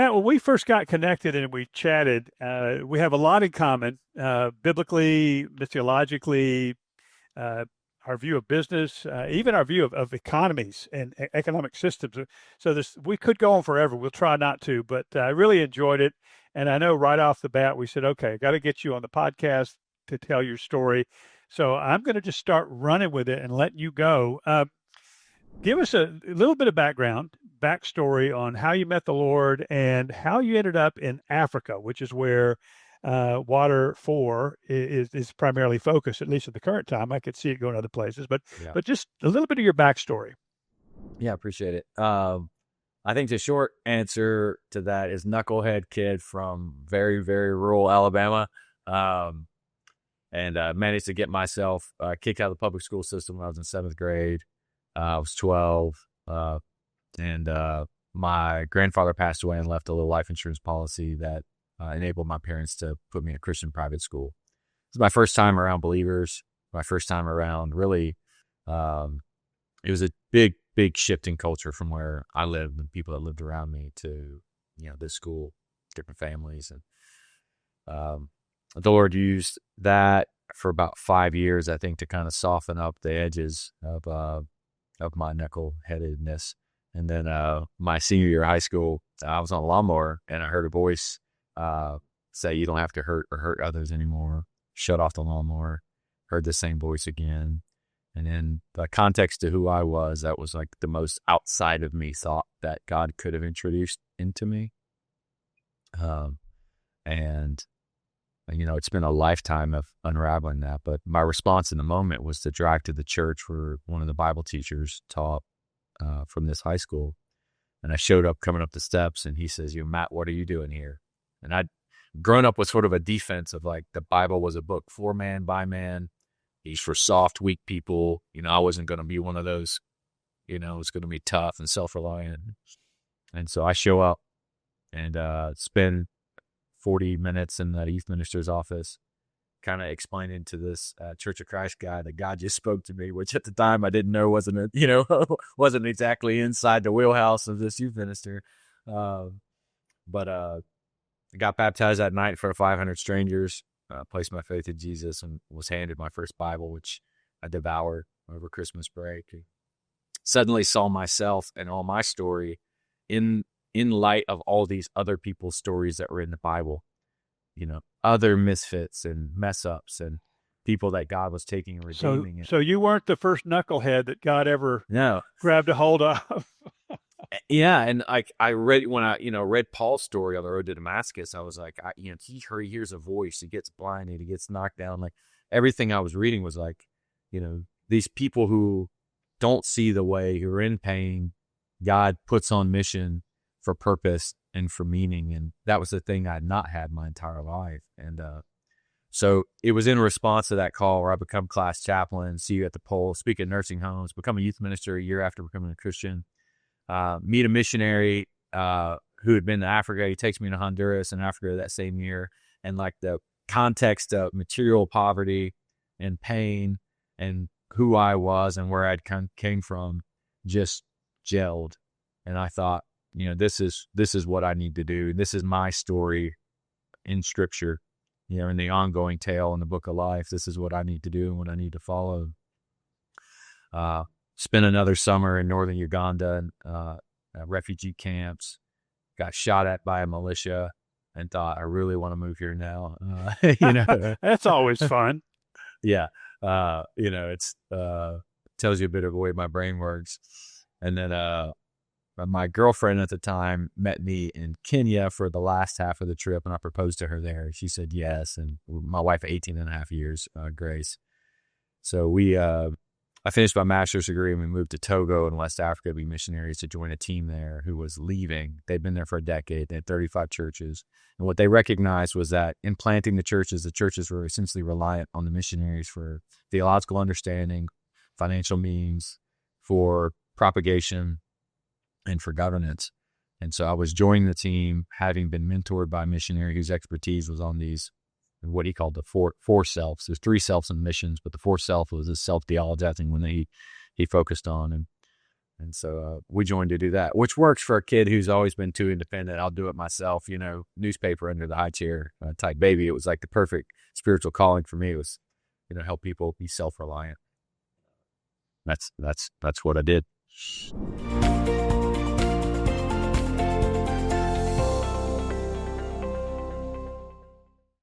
Yeah, when we first got connected and we chatted, we have a lot in common, biblically, mythologically, uh, our view of business, even our view of economies and economic systems. So this we could go on forever. We'll try not to, but I really enjoyed it. And I know right off the bat we said, okay, I got to get you on the podcast to tell your story. So I'm going to just start running with it and letting you go. Give us a little bit of backstory on how you met the Lord and how you ended up in Africa, which is where Water Four is primarily focused, at least at the current time. I could see it going other places, Yeah. but just a little bit of your backstory. Yeah, appreciate it. I think the short answer to that is knucklehead kid from very, very rural Alabama. Um, and managed to get myself kicked out of the public school system when I was in seventh grade. I was 12, and my grandfather passed away and left a little life insurance policy that enabled my parents to put me in a Christian private school. It was my first time around believers, my first time around really. It was a big, big shift in culture from where I lived and people that lived around me to, this school, different families. And the Lord used that for about 5 years, I think, to kind of soften up the edges of my knuckleheadedness. And then my senior year of high school, I was on a lawnmower and I heard a voice say, "You don't have to hurt others anymore." Shut off the lawnmower. Heard the same voice again. And in the context to who I was, that was like the most outside of me thought that God could have introduced into me. And it's been a lifetime of unraveling that. But my response in the moment was to drive to the church where one of the Bible teachers taught from this high school. And I showed up coming up the steps and he says, "Matt, what are you doing here?" And I'd grown up with sort of a defense of like the Bible was a book for man, by man. He's for soft, weak people. I wasn't going to be one of those, it's going to be tough and self-reliant. And so I show up and spend 40 minutes in that youth minister's office, kind of explaining to this Church of Christ guy that God just spoke to me, which at the time I didn't know wasn't exactly inside the wheelhouse of this youth minister. But I got baptized that night for 500 strangers, placed my faith in Jesus, and was handed my first Bible, which I devoured over Christmas break. And suddenly saw myself and all my story in light of all these other people's stories that were in the Bible, other misfits and mess ups and people that God was taking and redeeming. So you weren't the first knucklehead that God ever No. grabbed a hold of. Yeah. And I read, when I, read Paul's story on the road to Damascus, I was like, he hears a voice, he gets blinded, he gets knocked down. Like everything I was reading was like, these people who don't see the way, who are in pain, God puts on mission for purpose and for meaning. And that was the thing I had not had my entire life. And so it was in response to that call where I become class chaplain, see you at the pole, speak at nursing homes, become a youth minister a year after becoming a Christian, meet a missionary who had been to Africa. He takes me to Honduras and Africa that same year. And like the context of material poverty and pain and who I was and where I'd came from just gelled. And I thought, this is what I need to do. This is my story in Scripture, in the ongoing tale in the book of life. This is what I need to do and what I need to follow. Spent another summer in northern Uganda, refugee camps, got shot at by a militia, and thought, I really want to move here now. That's always fun. Yeah. It's tells you a bit of the way my brain works. And then my girlfriend at the time met me in Kenya for the last half of the trip, and I proposed to her there. She said yes, and my wife, 18 and a half years, Grace. So I finished my master's degree, and we moved to Togo in West Africa to be missionaries, to join a team there who was leaving. They'd been there for a decade. They had 35 churches. And what they recognized was that in planting the churches were essentially reliant on the missionaries for theological understanding, financial means, for propagation, and for governance. And so I was joining the team, having been mentored by a missionary whose expertise was on these, what he called the four selves. There's three selves in missions, but the fourth self was his self-theologizing when he focused on. And And so we joined to do that, which works for a kid who's always been too independent. I'll do it myself, newspaper under the high chair type baby. It was like the perfect spiritual calling for me was, help people be self-reliant. That's what I did.